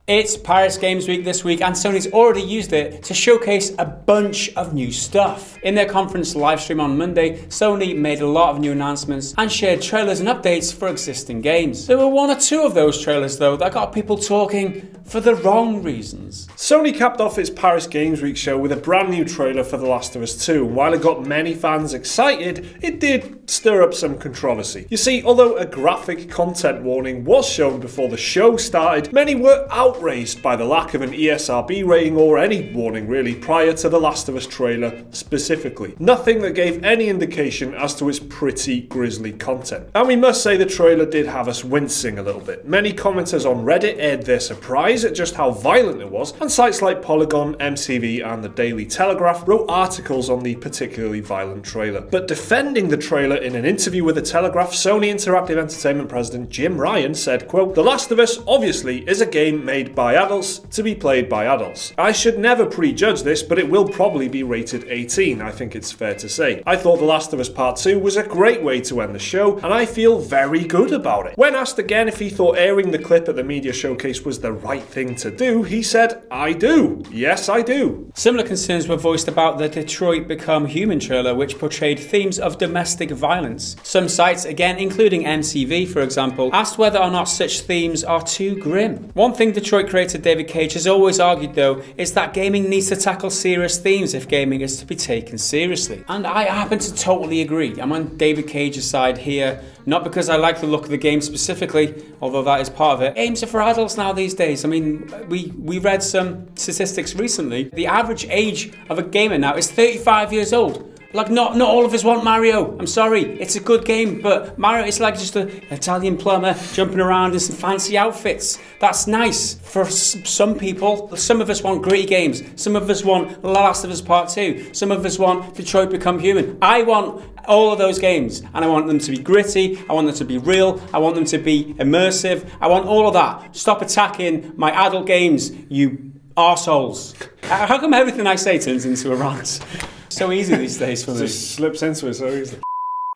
It's Paris Games Week this week, and Sony's already used it to showcase a bunch of new stuff. In their conference livestream on Monday, Sony made a lot of new announcements and shared trailers and updates for existing games. There were one or two of those trailers though that got people talking for the wrong reasons. Sony capped off its Paris Games Week show with a brand new trailer for The Last of Us 2, and while it got many fans excited, it did stir up some controversy. You see, although a graphic content warning was shown before the show started, many were outraged by the lack of an ESRB rating or any warning really prior to The Last of Us trailer specifically. Nothing that gave any indication as to its pretty grisly content. And we must say the trailer did have us wincing a little bit. Many commenters on Reddit aired their surprise at just how violent it was, and sites like Polygon, MTV and the Daily Telegraph wrote articles on the particularly violent trailer. But defending the trailer in an interview with the Telegraph, Sony Interactive Entertainment president Jim Ryan said, quote, "The Last of Us obviously is a game made by adults to be played by adults. I should never prejudge this, but it will probably be rated 18, I think it's fair to say. I thought The Last of Us Part 2 was a great way to end the show, and I feel very good about it." When asked again if he thought airing the clip at the media showcase was the right thing to do, he said, "I do. Yes, I do." Similar concerns were voiced about the Detroit Become Human trailer, which portrayed themes of domestic violence. Some sites, again including MTV for example, asked whether or not such themes are too grim. One thing Detroit creator David Cage has always argued though is that gaming needs to tackle serious themes if gaming is to be taken seriously. And I happen to totally agree. I'm on David Cage's side here, not because I like the look of the game specifically, although that is part of it. Games are for adults now these days. I mean, we read some statistics recently. The average age of a gamer now is 35 years old. Like, not all of us want Mario. I'm sorry, it's a good game, but Mario is like just an Italian plumber jumping around in some fancy outfits. That's nice for some people. Some of us want gritty games. Some of us want The Last of Us Part 2. Some of us want Detroit Become Human. I want all of those games, and I want them to be gritty. I want them to be real. I want them to be immersive. I want all of that. Stop attacking my adult games, you arseholes. How come everything I say turns into a rant? So easy these days for me. Just slips into it so easily.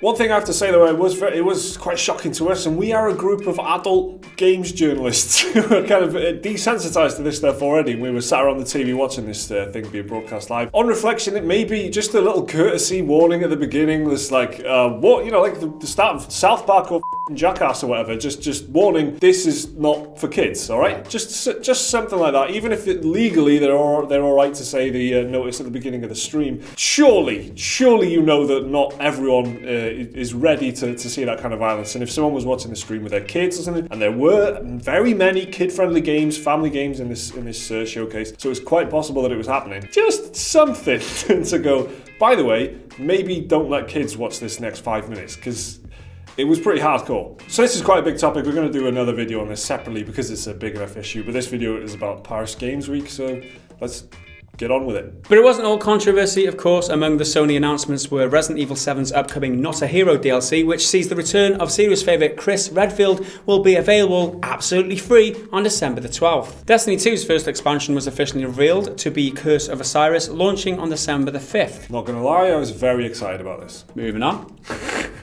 One thing I have to say though, it was quite shocking to us, and we are a group of adult games journalists who are kind of desensitized to this stuff already. We were sat around the TV watching this thing being broadcast live. On reflection, it may be just a little courtesy warning at the beginning. There's like, what, you know, like the start of South Park or Jackass or whatever, just warning, this is not for kids, all right? Just something like that. Even if legally they're all right to say the notice at the beginning of the stream. Surely you know that not everyone is ready to see that kind of violence. And if someone was watching the stream with their kids or something, and there were very many kid-friendly games, family games in this showcase, so it's quite possible that it was happening. Just something to go, by the way, maybe don't let kids watch this next 5 minutes, because it was pretty hardcore. So this is quite a big topic. We're going to do another video on this separately because it's a big enough issue, but this video is about Paris Games Week, so let's get on with it. But it wasn't all controversy, of course. Among the Sony announcements were Resident Evil 7's upcoming Not a Hero DLC, which sees the return of series favourite Chris Redfield, will be available absolutely free on December the 12th. Destiny 2's first expansion was officially revealed to be Curse of Osiris, launching on December the 5th. Not gonna lie, I was very excited about this. Moving on.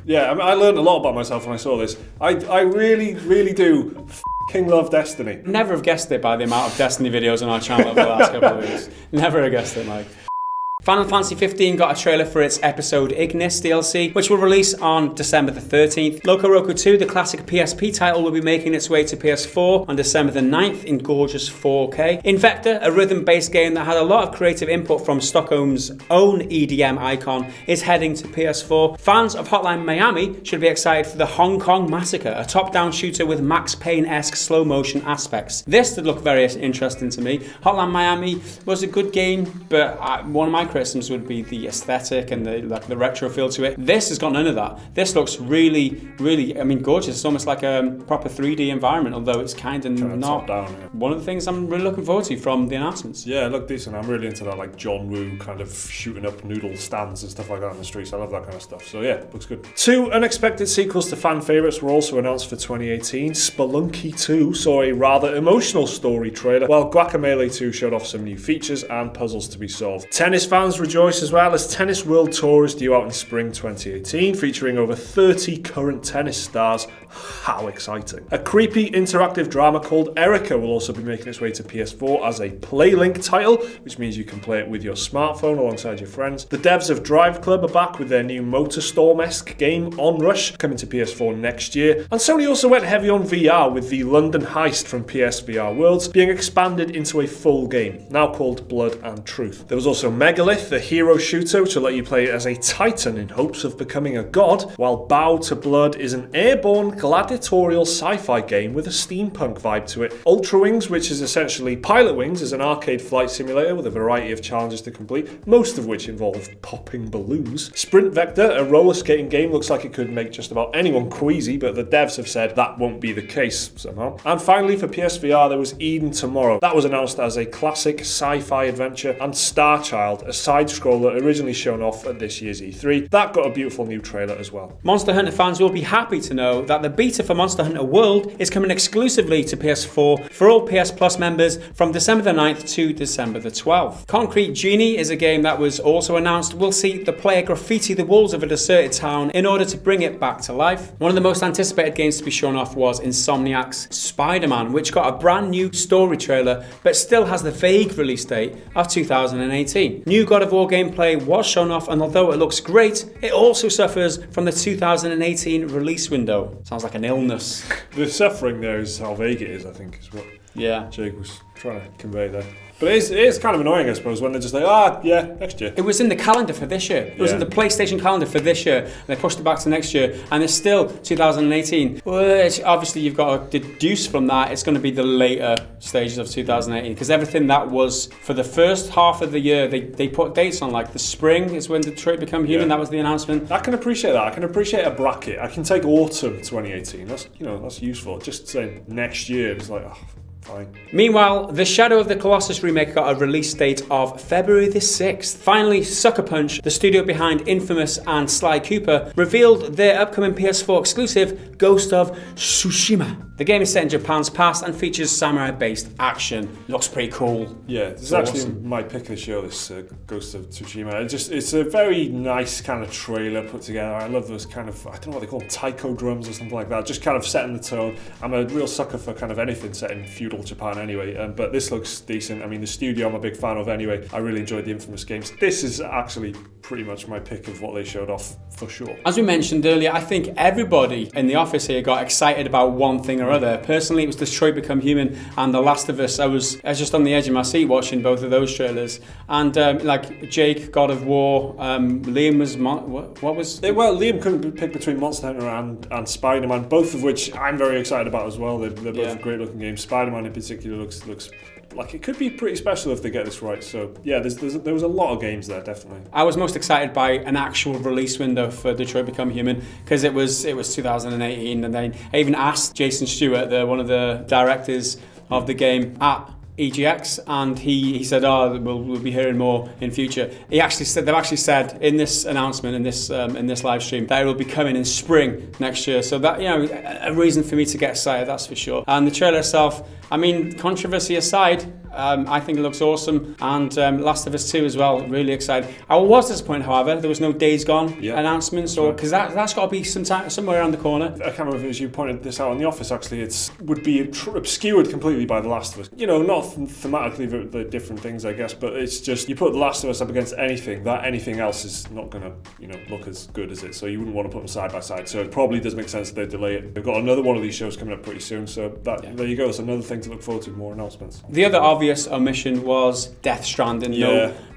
Yeah, I mean, I learned a lot about myself when I saw this. I really do f***ing love Destiny. Never have guessed it by the amount of Destiny videos on our channel over the last couple of weeks. Never have guessed it, Mike. Final Fantasy 15 got a trailer for its episode Ignis DLC, which will release on December the 13th. Loco Roco 2, the classic PSP title, will be making its way to PS4 on December the 9th in gorgeous 4K. Invector, a rhythm-based game that had a lot of creative input from Stockholm's own EDM icon, is heading to PS4. Fans of Hotline Miami should be excited for the Hong Kong Massacre, a top-down shooter with Max Payne-esque slow-motion aspects. This did look very interesting to me. Hotline Miami was a good game, but one of my criticisms would be the aesthetic and the retro feel to it. This has got none of that. This looks really, I mean, gorgeous. It's almost like a proper 3D environment, although it's kind of not. Top down, yeah. One of the things I'm really looking forward to from the announcements. Yeah, it looked decent. I'm really into that, like John Woo kind of shooting up noodle stands and stuff like that in the streets. I love that kind of stuff. So yeah, looks good. 2 unexpected sequels to fan favourites were also announced for 2018. Spelunky 2 saw a rather emotional story trailer, while Guacamelee 2 showed off some new features and puzzles to be solved. Tennis fans fans rejoice as well as Tennis World Tour is due out in spring 2018, featuring over 30 current tennis stars. How exciting. A creepy interactive drama called Erica will also be making its way to PS4 as a PlayLink title, which means you can play it with your smartphone alongside your friends. The devs of Drive Club are back with their new MotorStorm-esque game Onrush, coming to PS4 next year. And Sony also went heavy on VR with the London Heist from PSVR Worlds being expanded into a full game, now called Blood and Truth. There was also Megalith, the hero shooter, which will let you play as a titan in hopes of becoming a god, while Bow to Blood is an airborne gladiatorial sci-fi game with a steampunk vibe to it. Ultra Wings, which is essentially Pilot Wings, is an arcade flight simulator with a variety of challenges to complete, most of which involve popping balloons. Sprint Vector, a roller skating game, looks like it could make just about anyone queasy, but the devs have said that won't be the case somehow. And finally, for PSVR, there was Eden Tomorrow. That was announced as a classic sci-fi adventure, and Star Child, a side-scroller originally shown off at this year's E3. That got a beautiful new trailer as well. Monster Hunter fans will be happy to know that the beta for Monster Hunter World is coming exclusively to PS4 for all PS Plus members from December the 9th to December the 12th. Concrete Genie is a game that was also announced. We'll see the player graffiti the walls of a deserted town in order to bring it back to life. One of the most anticipated games to be shown off was Insomniac's Spider-Man, which got a brand new story trailer but still has the vague release date of 2018. New God of War gameplay was shown off, and although it looks great, it also suffers from the 2018 release window. Sounds like an illness. The suffering there is how vague it is, I think, is what Jake was trying to convey there. But it is kind of annoying, I suppose, when they're just like, yeah, next year. It was in the calendar for this year. It was in the PlayStation calendar for this year, and they pushed it back to next year, and it's still 2018. Which, obviously, you've got to deduce from that, it's going to be the later stages of 2018, because everything that was for the first half of the year, they put dates on, like the spring is when Detroit Become Human, that was the announcement. I can appreciate that. I can appreciate a bracket. I can take autumn 2018. That's, that's useful. Just saying next year, it's like, fine. Meanwhile, the Shadow of the Colossus remake got a release date of February the 6th. Finally, Sucker Punch, the studio behind Infamous and Sly Cooper, revealed their upcoming PS4 exclusive, Ghost of Tsushima. The game is set in Japan's past and features samurai-based action. Looks pretty cool. Yeah, this is actually my pick of the show, this Ghost of Tsushima. It's a very nice kind of trailer put together. I love those kind of, I don't know what they call them, taiko drums or something like that, just kind of setting the tone. I'm a real sucker for kind of anything set in feudal Japan anyway, but this looks decent. I mean, the studio I'm a big fan of anyway. I really enjoyed the Infamous games. This is actually pretty much my pick of what they showed off, for sure. As we mentioned earlier, I think everybody in the office here got excited about one thing or other. Personally, it was Detroit Become Human and The Last of Us. I was just on the edge of my seat watching both of those trailers. And like Jake, God of War, Liam was, what was? Well, Liam couldn't pick between Monster Hunter and Spider-Man, both of which I'm very excited about as well. They're both great looking games. Spider-Man in particular looks like it could be pretty special if they get this right. So yeah, there was a lot of games there, definitely. I was most excited by an actual release window for Detroit Become Human, because it was 2018, and then I even asked Jason Stewart, one of the directors of the game at EGX, and he said, we'll be hearing more in future. They've actually said in this announcement, in this live stream, that it will be coming in spring next year. So that, a reason for me to get excited, that's for sure. And the trailer itself, I mean, controversy aside, I think it looks awesome, and Last of Us 2 as well, really excited. I was disappointed, however, there was no Days Gone announcements, because that's got to be somewhere around the corner. I can't remember if you pointed this out in the office, actually, it would be obscured completely by The Last of Us. Not thematically the different things, I guess, but it's just, you put The Last of Us up against anything, that anything else is not going to, look as good as it, so you wouldn't want to put them side by side, so it probably does make sense that they delay it. They've got another one of these shows coming up pretty soon, so there you go, it's another thing to look forward to, more announcements. The other obvious omission was Death Stranding.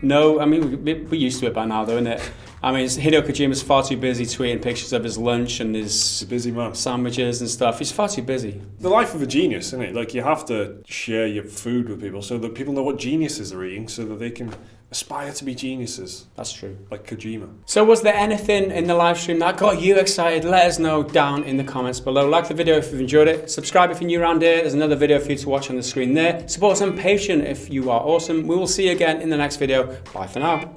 No, I mean, we're used to it by now, though, isn't it? I mean, Hideo Kojima's far too busy tweeting pictures of his lunch and his busy man sandwiches and stuff. He's far too busy. The life of a genius, isn't it? Like, you have to share your food with people so that people know what geniuses are eating, so that they can aspire to be geniuses. That's true. Like Kojima. So was there anything in the live stream that got you excited? Let us know down in the comments below. Like the video if you've enjoyed it. Subscribe if you're new around here. There's another video for you to watch on the screen there. Support us on Patreon if you are awesome. We will see you again in the next video. Bye for now.